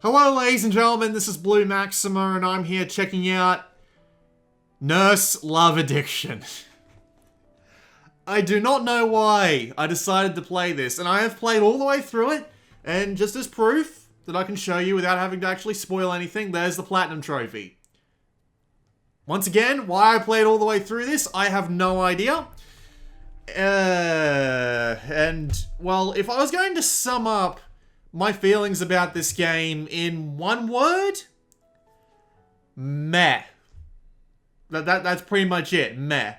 Hello ladies and gentlemen, this is Blue Maxima and I'm here checking out Nurse Love Addiction. I do not know why I decided to play this, and I have played all the way through it, and just as proof that I can show you without having to actually spoil anything, there's the Platinum Trophy. Once again, why I played all the way through this, I have no idea. And, well, if I was going to sum up my feelings about this game in one word, meh. That's pretty much it, meh.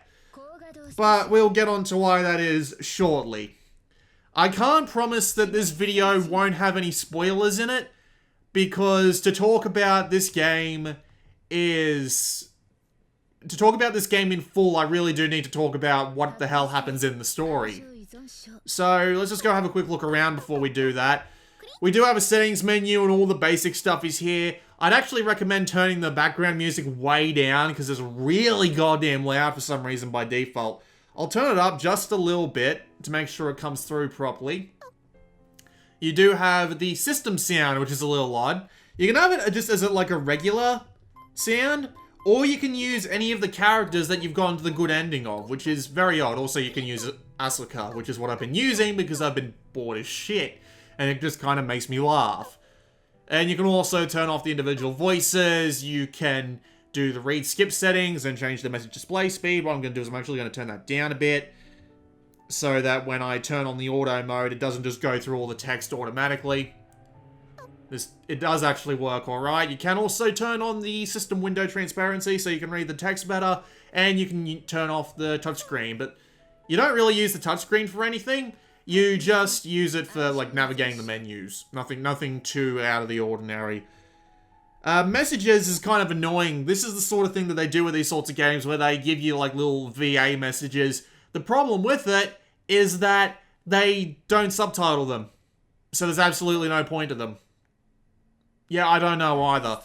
But we'll get on to why that is shortly. I can't promise that this video won't have any spoilers in it, because to talk about this game in full, I really do need to talk about what the hell happens in the story. So let's just go have a quick look around before we do that. We do have a settings menu and all the basic stuff is here. I'd actually recommend turning the background music way down because it's really goddamn loud for some reason by default. I'll turn it up just a little bit to make sure it comes through properly. You do have the system sound, which is a little odd. You can have it just as like a regular sound, or you can use any of the characters that you've gotten to the good ending of, which is very odd. Also, you can use Asuka, which is what I've been using because I've been bored as shit. And it just kind of makes me laugh. And you can also turn off the individual voices. You can do the read skip settings and change the message display speed. What I'm going to do is I'm actually going to turn that down a bit, so that when I turn on the auto mode, it doesn't just go through all the text automatically. It does actually work alright. You can also turn on the system window transparency so you can read the text better. And you can turn off the touchscreen. But you don't really use the touchscreen for anything. You just use it for, like, navigating the menus. Nothing too out of the ordinary. Messages is kind of annoying. This is the sort of thing that they do with these sorts of games where they give you, like, little VA messages. The problem with it is that they don't subtitle them. So there's absolutely no point to them. Yeah, I don't know either.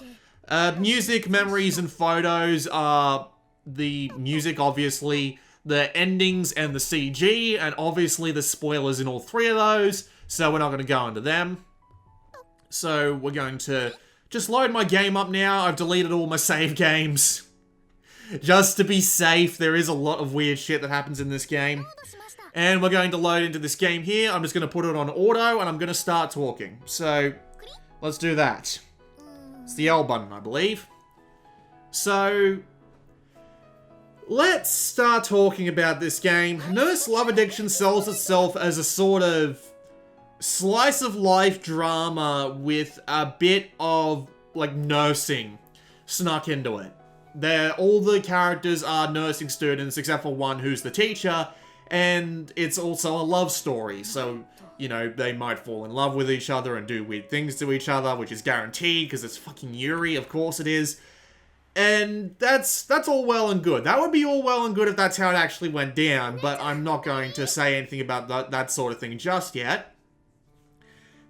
Music, memories, and photos are the music, obviously, the endings and the CG, and obviously the spoilers in all three of those, so we're not going to go into them. So we're going to just load my game up now. I've deleted all my save games. Just to be safe, there is a lot of weird shit that happens in this game. And we're going to load into this game here. I'm just going to put it on auto, and I'm going to start talking. So, let's do that. It's the L button, I believe. So, let's start talking about this game. Nurse Love Addiction sells itself as a sort of slice of life drama with a bit of, like, nursing snuck into it. All the characters are nursing students except for one who's the teacher, and it's also a love story. So, you know, they might fall in love with each other and do weird things to each other, which is guaranteed because it's fucking Yuri, of course it is. And that's all well and good. That would be all well and good if that's how it actually went down, but I'm not going to say anything about that sort of thing just yet.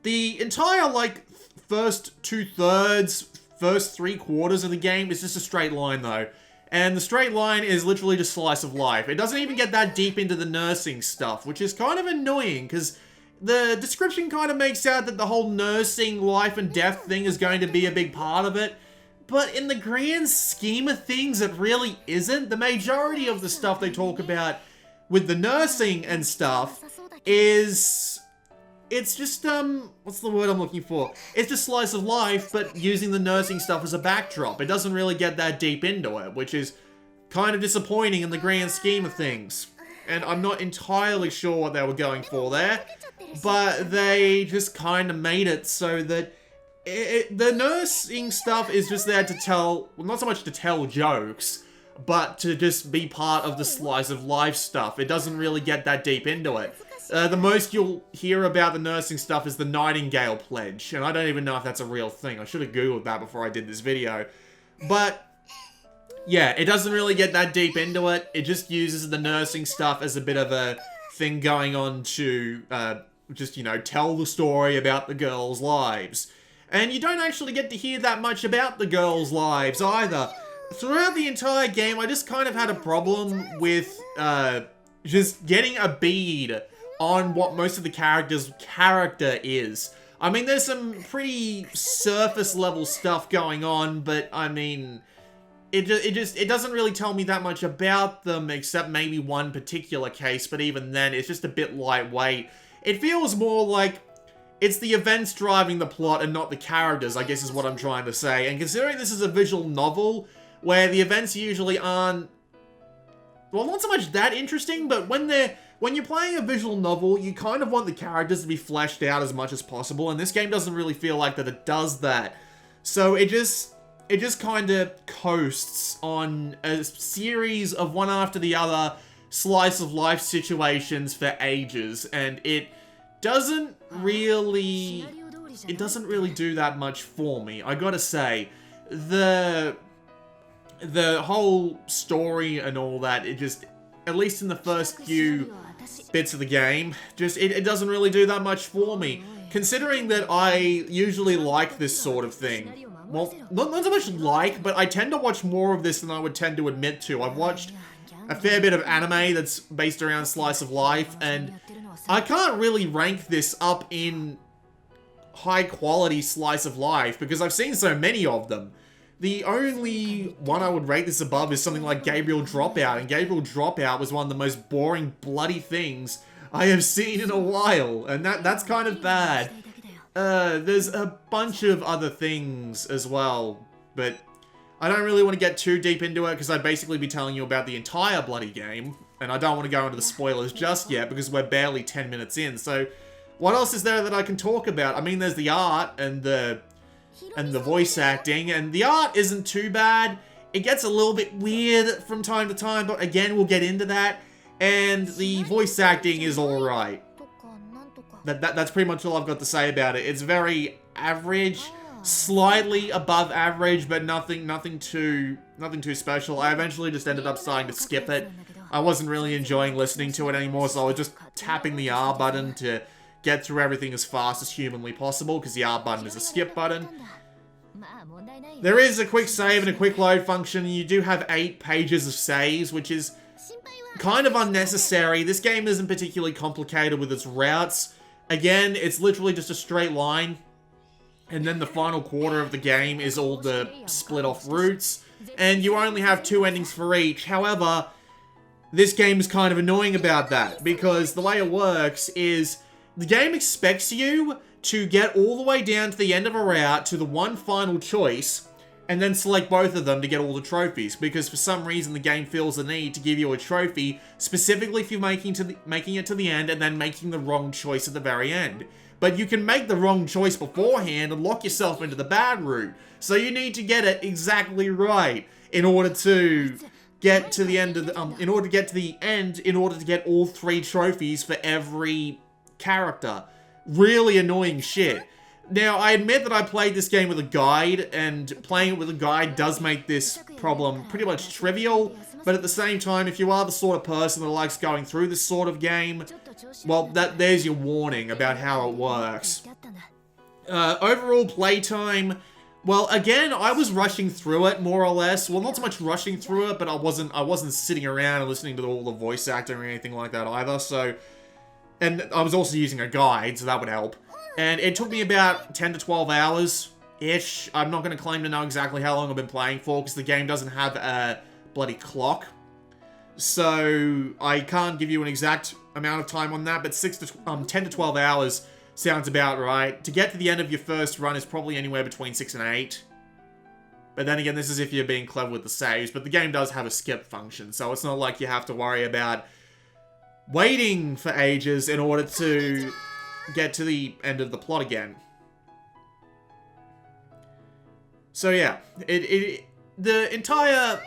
The entire, like, first 2/3, first 3/4 of the game is just a straight line, though. And the straight line is literally just slice of life. It doesn't even get that deep into the nursing stuff, which is kind of annoying, because the description kind of makes out that the whole nursing life and death thing is going to be a big part of it. But in the grand scheme of things, it really isn't. The majority of the stuff they talk about with the nursing and stuff is... It's just, what's the word I'm looking for? It's just slice of life, but using the nursing stuff as a backdrop. It doesn't really get that deep into it, which is kind of disappointing in the grand scheme of things. And I'm not entirely sure what they were going for there, but they just kind of made it so that the nursing stuff is just there to tell, well, not so much to tell jokes, but to just be part of the slice of life stuff. It doesn't really get that deep into it. The most you'll hear about the nursing stuff is the Nightingale Pledge, and I don't even know if that's a real thing. I should have googled that before I did this video. But, yeah, it doesn't really get that deep into it. It just uses the nursing stuff as a bit of a thing going on to, just, you know, tell the story about the girls' lives. And you don't actually get to hear that much about the girls' lives either. Throughout the entire game, I just kind of had a problem with, just getting a bead on what most of the character's character is. I mean, there's some pretty surface level stuff going on, but I mean, it doesn't really tell me that much about them, except maybe one particular case, but even then, it's just a bit lightweight. It feels more like it's the events driving the plot and not the characters, I guess is what I'm trying to say. And considering this is a visual novel, where the events usually aren't, well, not so much that interesting, but when you're playing a visual novel, you kind of want the characters to be fleshed out as much as possible, and this game doesn't really feel like that it does that. So it just kind of coasts on a series of one after the other slice of life situations for ages, and it doesn't really do that much for me. I gotta say, the whole story and all that, it just, at least in the first few bits of the game, just it doesn't really do that much for me. Considering that I usually like this sort of thing. Well, not so much like, but I tend to watch more of this than I would tend to admit to. I've watched a fair bit of anime that's based around slice of life, and I can't really rank this up in high quality slice of life because I've seen so many of them. The only one I would rate this above is something like Gabriel Dropout, and Gabriel Dropout was one of the most boring, bloody things I have seen in a while, and that's kind of bad. There's a bunch of other things as well, but I don't really want to get too deep into it because I'd basically be telling you about the entire bloody game, and I don't want to go into the spoilers just yet because we're barely 10 minutes in. So what else is there that I can talk about? I mean, there's the art and the voice acting, and the art isn't too bad. It gets a little bit weird from time to time, but again, we'll get into that. And the voice acting is alright. That's pretty much all I've got to say about it. It's very average, slightly above average, but nothing too special. I eventually just ended up starting to skip it. I wasn't really enjoying listening to it anymore, so I was just tapping the R button to get through everything as fast as humanly possible, because the R button is a skip button. There is a quick save and a quick load function. You do have 8 pages of saves, which is kind of unnecessary. This game isn't particularly complicated with its routes. Again, it's literally just a straight line, and then the final quarter of the game is all the split off routes, and you only have 2 endings for each. However, this game is kind of annoying about that, because the way it works is the game expects you to get all the way down to the end of a route to the one final choice, and then select both of them to get all the trophies, because for some reason the game feels the need to give you a trophy specifically for making it to the end and then making the wrong choice at the very end. But you can make the wrong choice beforehand and lock yourself into the bad route, so you need to get it exactly right in order to get to the end of the, in order to get all 3 trophies for every character. Really annoying shit. Now, I admit that I played this game with a guide, and playing it with a guide does make this problem pretty much trivial, but at the same time, if you are the sort of person that likes going through this sort of game, well, there's your warning about how it works. Overall playtime, well, again, I was rushing through it, more or less. Well, not so much rushing through it, but I wasn't sitting around and listening to all the voice acting or anything like that either, so... And I was also using a guide, so that would help. And it took me about 10 to 12 hours-ish. I'm not going to claim to know exactly how long I've been playing for, because the game doesn't have a bloody clock. So I can't give you an exact amount of time on that, but 10 to 12 hours sounds about right. To get to the end of your first run is probably anywhere between 6 and 8. But then again, this is if you're being clever with the saves, but the game does have a skip function, so it's not like you have to worry about waiting for ages in order to get to the end of the plot again. So yeah, the entire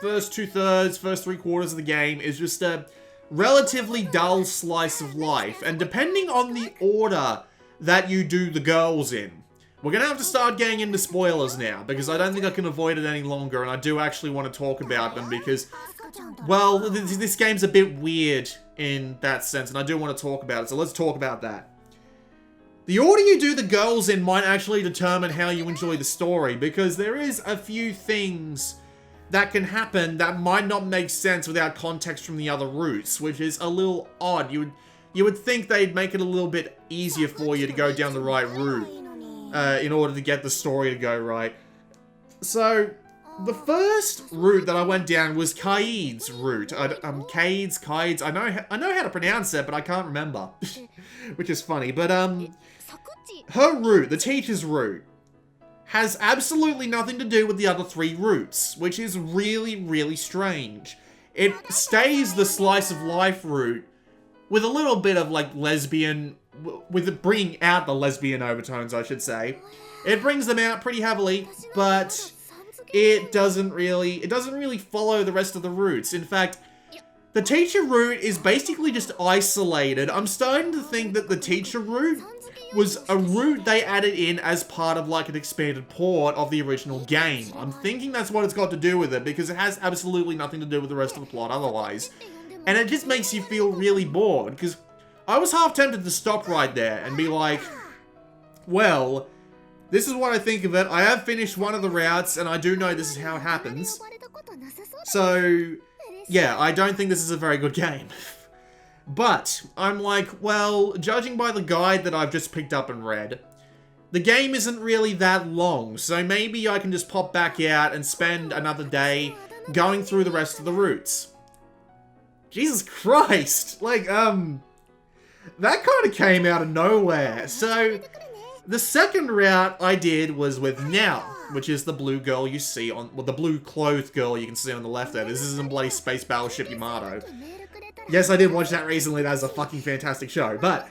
first 2/3, first 3/4 of the game is just a relatively dull slice of life, and depending on the order that you do the girls in, we're gonna have to start getting into spoilers now, because I don't think I can avoid it any longer, and I do actually want to talk about them, because, well, this game's a bit weird in that sense, and I do want to talk about it, so let's talk about that. The order you do the girls in might actually determine how you enjoy the story, because there is a few things that can happen that might not make sense without context from the other routes, which is a little odd. you would think they'd make it a little bit easier for you to go down the right route in order to get the story to go right. So, the first route that I went down was Kaid's route. Kaid's. I know how to pronounce it, but I can't remember, which is funny. But her route, the teacher's route, has absolutely nothing to do with the other 3 routes, which is really, really strange. It stays the slice of life route with a little bit of like lesbian, with it bringing out the lesbian overtones, I should say. It brings them out pretty heavily, but it doesn't really follow the rest of the routes. In fact, the teacher route is basically just isolated. I'm starting to think that the teacher route was a route they added in as part of like an expanded port of the original game. I'm thinking that's what it's got to do with it, because it has absolutely nothing to do with the rest of the plot otherwise. And it just makes you feel really bored, because I was half tempted to stop right there and be like, well, this is what I think of it. I have finished one of the routes, and I do know this is how it happens. So, yeah, I don't think this is a very good game. But, I'm like, well, judging by the guide that I've just picked up and read, the game isn't really that long, so maybe I can just pop back out and spend another day going through the rest of the routes. Jesus Christ! Like, that kind of came out of nowhere. So, the second route I did was with Now, which is the blue girl you see on, well, the blue clothed girl you can see on the left there. This isn't bloody Space Battleship Yamato. Yes, I did watch that recently. That was a fucking fantastic show. But,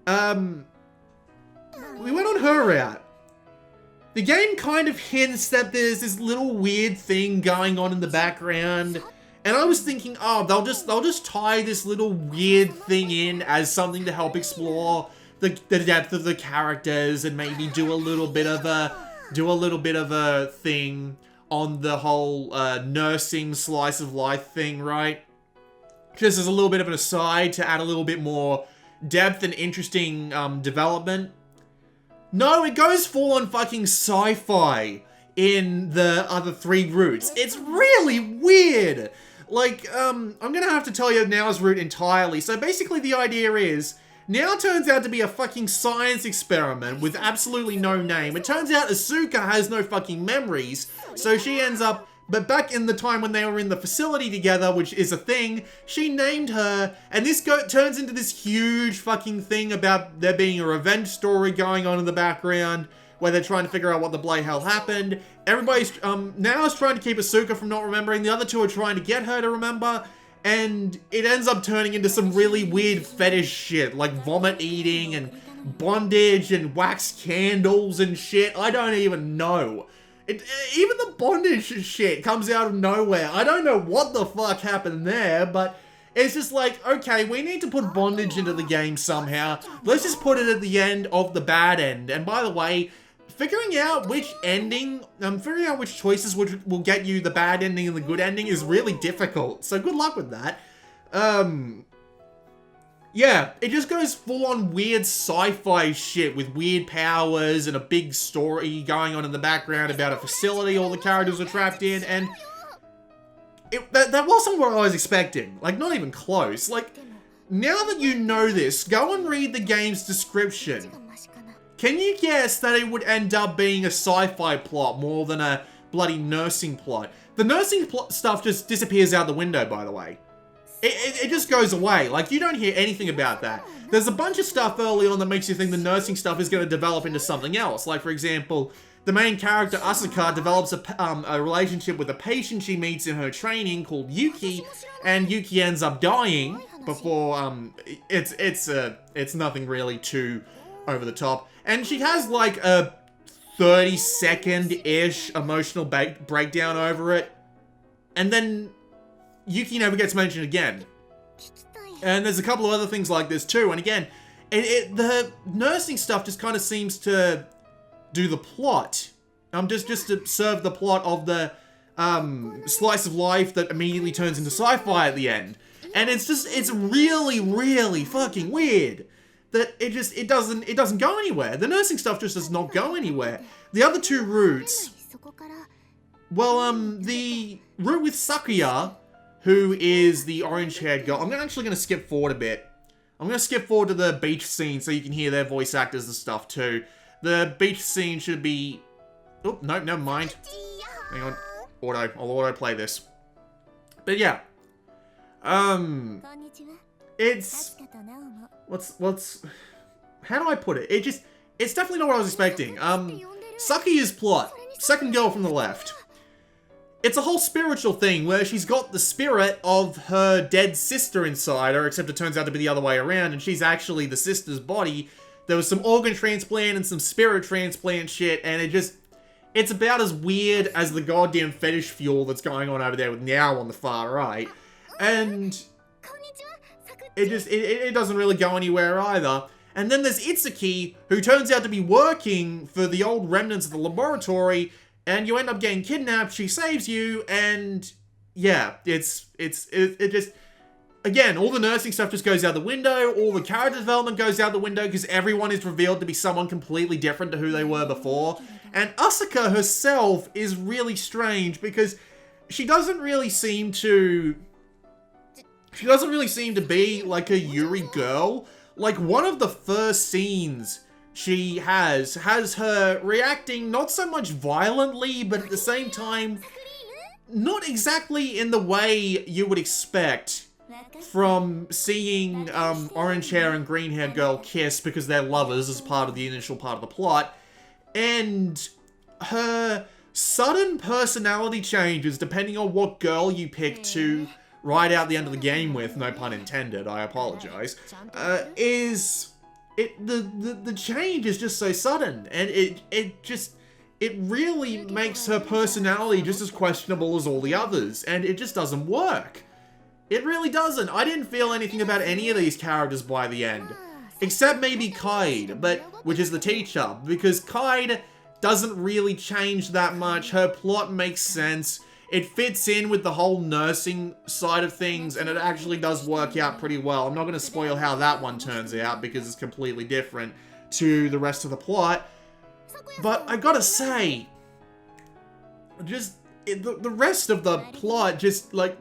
we went on her route. The game kind of hints that there's this little weird thing going on in the background. And I was thinking, oh, they'll just tie this little weird thing in as something to help explore the depth of the characters and maybe do a little bit of a thing on the whole nursing slice of life thing, right? Just as a little bit of an aside to add a little bit more depth and interesting development. No, it goes full on fucking sci-fi in the other 3 routes. It's really weird. Like, I'm gonna have to tell you Now's route entirely. So basically the idea is, Now turns out to be a fucking science experiment with absolutely no name. It turns out Asuka has no fucking memories, so she ends up, but back in the time when they were in the facility together, which is a thing, she named her, and this turns into this huge fucking thing about there being a revenge story going on in the background, where they're trying to figure out what the bloody hell happened. Everybody's, now is trying to keep Asuka from not remembering, the other 2 are trying to get her to remember, and it ends up turning into some really weird fetish shit, like vomit eating, and bondage, and wax candles and shit. I don't even know. Even the bondage shit comes out of nowhere. I don't know what the fuck happened there, but it's just like, okay, we need to put bondage into the game somehow. Let's just put it at the end of the bad end. And by the way, figuring out which choices will get you the bad ending and the good ending is really difficult. So good luck with that. Yeah, it just goes full on weird sci-fi shit with weird powers and a big story going on in the background about a facility all the characters are trapped in, and that wasn't what I was expecting. Like, not even close. Like, now that you know this, go and read the game's description. Can you guess that it would end up being a sci-fi plot more than a bloody nursing plot? The nursing stuff just disappears out the window, by the way. It just goes away. Like, you don't hear anything about that. There's a bunch of stuff early on that makes you think the nursing stuff is going to develop into something else. Like, for example, the main character, Asuka, develops a relationship with a patient she meets in her training called Yuki, and Yuki ends up dying before, it's nothing really too over the top. And she has, like, a 30-second-ish emotional breakdown over it. And then Yuki never gets mentioned again. And there's a couple of other things like this too. And again, the nursing stuff just kind of seems to do the plot. Just to serve the plot of the slice of life that immediately turns into sci-fi at the end. And it's really, really fucking weird that it doesn't go anywhere. The nursing stuff just does not go anywhere. The other 2 routes, well, the route with Sakuya, who is the orange-haired girl. I'm actually going to skip forward a bit. I'm going to skip forward to the beach scene so you can hear their voice actors and stuff too. The beach scene should be... Oh, no, never mind. Hang on. I'll auto-play this. But yeah. It's... What's... How do I put it? It's definitely not what I was expecting. Saki's plot. Second girl from the left. It's a whole spiritual thing where she's got the spirit of her dead sister inside her, except it turns out to be the other way around, and she's actually the sister's body. There was some organ transplant and some spirit transplant shit, and it's about as weird as the goddamn fetish fuel that's going on over there with Now on the far right. And it doesn't really go anywhere either. And then there's Itsuki, who turns out to be working for the old remnants of the laboratory, and you end up getting kidnapped, she saves you, and yeah, it just... Again, all the nursing stuff just goes out the window, all the character development goes out the window, because everyone is revealed to be someone completely different to who they were before. And Asuka herself is really strange, because she doesn't really seem to be like a Yuri girl. Like, one of the first scenes she has her reacting not so much violently, but at the same time, not exactly in the way you would expect from seeing orange hair and green hair girl kiss because they're lovers as part of the initial part of the plot. And her sudden personality changes depending on what girl you pick to ride out the end of the game with, no pun intended, I apologize, the change is just so sudden, and it really makes her personality just as questionable as all the others, and it just doesn't work. It really doesn't. I didn't feel anything about any of these characters by the end. Except maybe Kaide, which is the teacher, because Kaide doesn't really change that much. Her plot makes sense. It fits in with the whole nursing side of things, and it actually does work out pretty well. I'm not going to spoil how that one turns out, because it's completely different to the rest of the plot. But I gotta say, the rest of the plot just, like,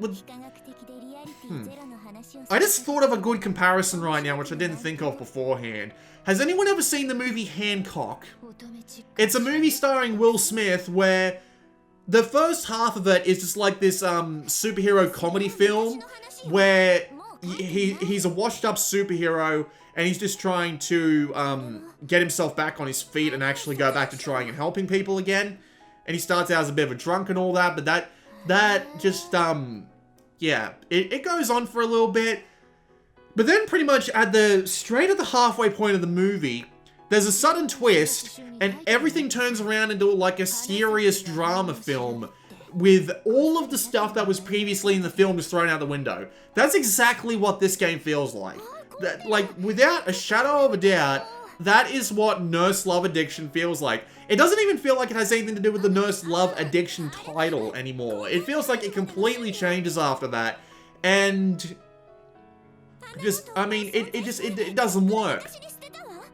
I just thought of a good comparison right now, which I didn't think of beforehand. Has anyone ever seen the movie Hancock? It's a movie starring Will Smith where the first half of it is just like this superhero comedy film where he's a washed up superhero and he's just trying to get himself back on his feet and actually go back to trying and helping people again. And he starts out as a bit of a drunk and all that, but that just, yeah, it goes on for a little bit. But then pretty much straight at the halfway point of the movie, there's a sudden twist, and everything turns around into like a serious drama film with all of the stuff that was previously in the film just thrown out the window. That's exactly what this game feels like. Like, without a shadow of a doubt, that is what Nurse Love Addiction feels like. It doesn't even feel like it has anything to do with the Nurse Love Addiction title anymore. It feels like it completely changes after that. And just, I mean, it doesn't work.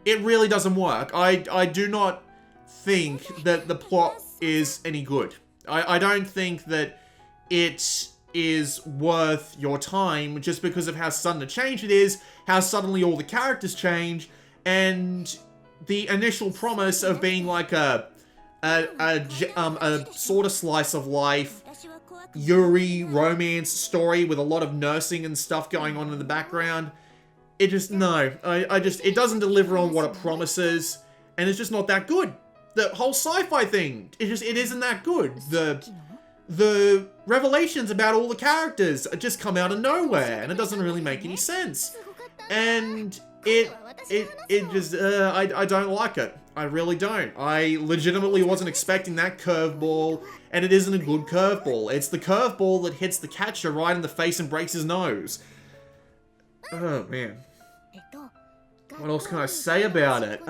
It really doesn't work. I do not think that the plot is any good. I don't think that it is worth your time just because of how sudden a change it is, how suddenly all the characters change, and the initial promise of being like a sort of slice of life Yuri romance story with a lot of nursing and stuff going on in the background. It just, no. It doesn't deliver on what it promises, and it's just not that good. The whole sci-fi thing, it isn't that good. The revelations about all the characters just come out of nowhere, and it doesn't really make any sense. And it just, I don't like it. I really don't. I legitimately wasn't expecting that curveball, and it isn't a good curveball. It's the curveball that hits the catcher right in the face and breaks his nose. Oh, man. What else can I say about it?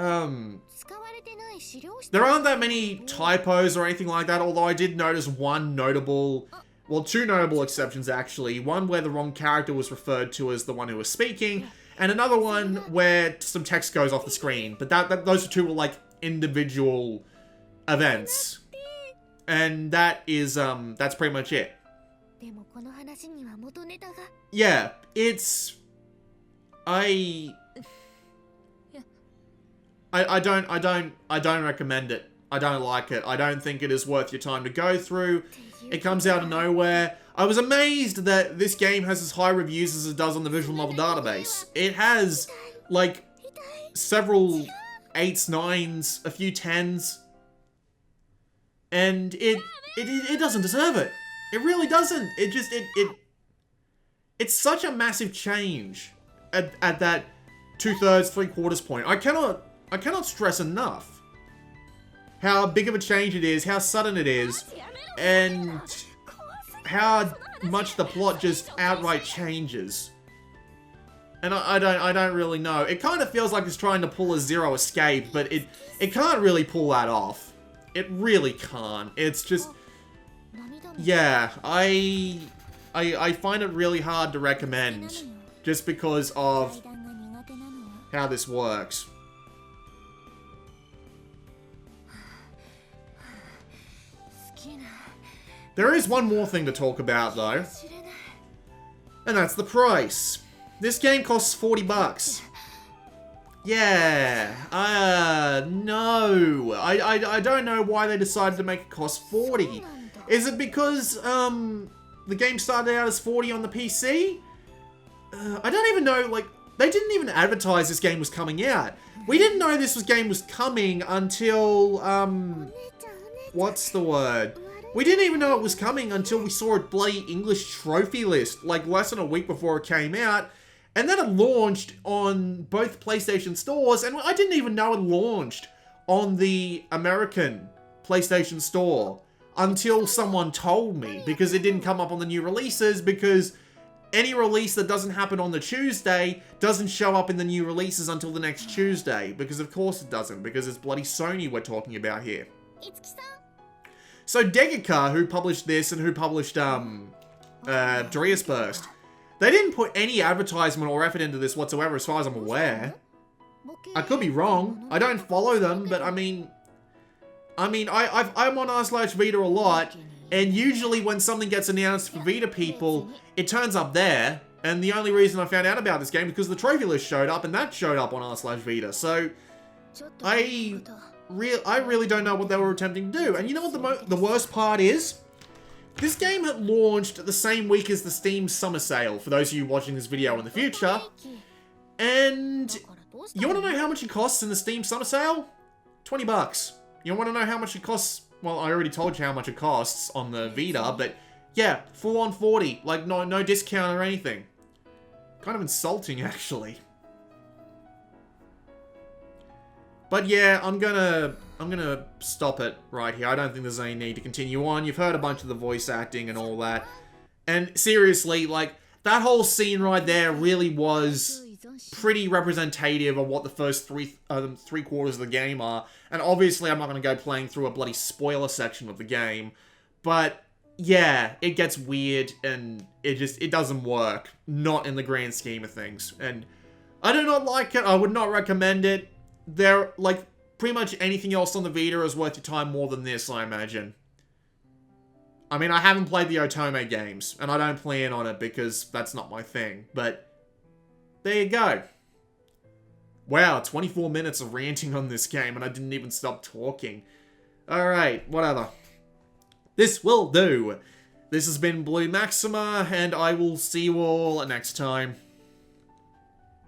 There aren't that many typos or anything like that, although I did notice one notable... Well, two notable exceptions, actually. One where the wrong character was referred to as the one who was speaking, and another one where some text goes off the screen. But those two were, like, individual events. And that is, that's pretty much it. Yeah, it's... I don't recommend it. I don't like it. I don't think it is worth your time to go through. It comes out of nowhere. I was amazed that this game has as high reviews as it does on the Visual Novel Database. It has, like, several 8s, 9s, a few 10s. And it doesn't deserve it. It really doesn't. It's such a massive change at that 2/3, 3/4 point. I cannot stress enough how big of a change it is, how sudden it is, and how much the plot just outright changes. And I don't really know. It kind of feels like it's trying to pull a Zero Escape, but it can't really pull that off. It really can't. It's just, yeah, I find it really hard to recommend just because of how this works. There is one more thing to talk about, though. And that's the price. This game costs 40 bucks. Yeah. No. I don't know why they decided to make it cost 40. Is it because, the game started out as 40 on the PC? I don't even know, like, they didn't even advertise this game was coming out. We didn't know this game was coming until, what's the word? We didn't even know it was coming until we saw a bloody English trophy list, like less than a week before it came out. And then it launched on both PlayStation stores, and I didn't even know it launched on the American PlayStation store until someone told me, because it didn't come up on the new releases, because any release that doesn't happen on the Tuesday doesn't show up in the new releases until the next Tuesday, because of course it doesn't, because it's bloody Sony we're talking about here. So Degaka, who published this and who published Darius Burst, they didn't put any advertisement or effort into this whatsoever as far as I'm aware. I could be wrong. I don't follow them, but I'm on r/Vita a lot, and usually when something gets announced for Vita people, it turns up there, and the only reason I found out about this game is because the trophy list showed up, and that showed up on r/Vita, so I really don't know what they were attempting to do. And you know what the worst part is? This game had launched the same week as the Steam Summer Sale, for those of you watching this video in the future. And you want to know how much it costs in the Steam Summer Sale? 20 bucks. You want to know how much it costs? Well, I already told you how much it costs on the Vita, but yeah, full on 40. Like, no discount or anything. Kind of insulting, actually. But yeah, I'm gonna stop it right here. I don't think there's any need to continue on. You've heard a bunch of the voice acting and all that. And seriously, like, that whole scene right there really was pretty representative of what the first three quarters of the game are. And obviously, I'm not gonna go playing through a bloody spoiler section of the game. But yeah, it gets weird and it doesn't work. Not in the grand scheme of things. And I do not like it. I would not recommend it. They're, like, pretty much anything else on the Vita is worth your time more than this, I imagine. I mean, I haven't played the Otome games, and I don't plan on it because that's not my thing, but there you go. Wow, 24 minutes of ranting on this game, and I didn't even stop talking. Alright, whatever. This will do. This has been Blue Maxima, and I will see you all next time.